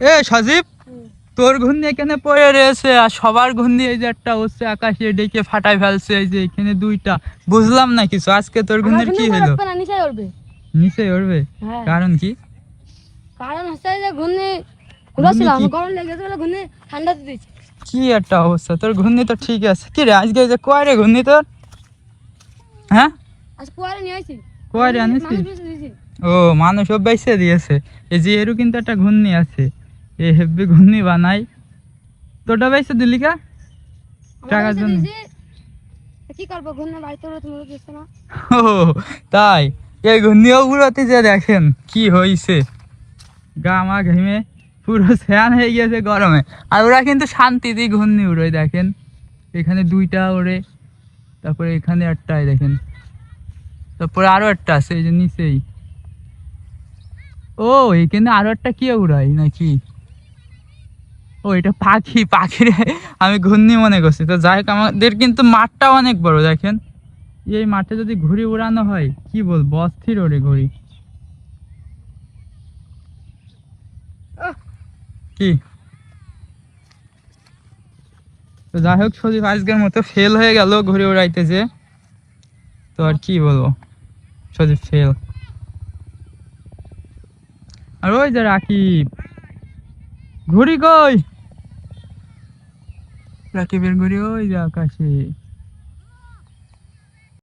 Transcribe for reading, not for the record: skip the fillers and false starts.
এ সজীব, তোর ঘূর্ণি এখানে পড়ে রয়েছে আর সবার ঘূর্ণি এই যে একটা হচ্ছে আকাশে ডেকে ফাটাই ফেলছে, এই যে এখানে দুইটা। বুঝলাম না কিছু, আজকে তোর ঘূর্ণির কি হলো? নিচে উঠবে? কারণ কি? কারণ হচ্ছে যে ঘূর্ণি উড়াছিলাম, গরম লেগেছে বলে ঘূর্ণি ঠান্ডা দিয়েছে। কি একটা অবস্থা, তোর ঘূর্ণি তো ঠিক আছে। কি রে আজকে যে কয় রে ঘূর্ণি তোর? হ্যাঁ, আজ কুয়ারে নিয়ে আসি। কয় রে আনিস? ও, মানুষ সব বাইসে দিয়েছে। এই যে এরও কিন্তু একটা ঘূর্ণি আছে, এই হেব্বি ঘূর্ণি বানাই। তোটা বাইসে দিলি কা টাকার জন্য? কি করবো, ঘূর্ণি বাড়িতে তুমি দিচ্ছে না। ও তাই, এই ঘূর্ণিও উড়াতে যে দেখেন কি হয়েছে, গামা ঘেমে পুরো স্যান হয়ে গেছে গরমে। আর ওরা কিন্তু শান্তিতেই ঘূর্ণি উড়ে, দেখেন এখানে দুইটা ওড়ে, তারপরে এখানে একটাই দেখেন, তারপরে আরো একটা আছে এই যে নিচেই। ও এখানে আরো একটা কি উড়াই নাকি? ও এটা পাখি, পাখির আমি ঘূর্ণি মনে করছি। তো যাই হোক, আমাদের কিন্তু মাঠটা অনেক বড় দেখেন। এই মাঠে যদি ঘুড়ি উড়ানো হয় কি বলবো, অস্থির ওড়ে ঘুড়ি। কি তো যাই হোক, সজীব আজকের মতো ফেল হয়ে গেল ঘুড়ি উড়াইতে যে। তো আর কি বলবো, সজীব ফেল। আর ওই যে রাকিব, ঘুড়ি কই? রাকিবের ঘুড়ি ওই যে আকাশে।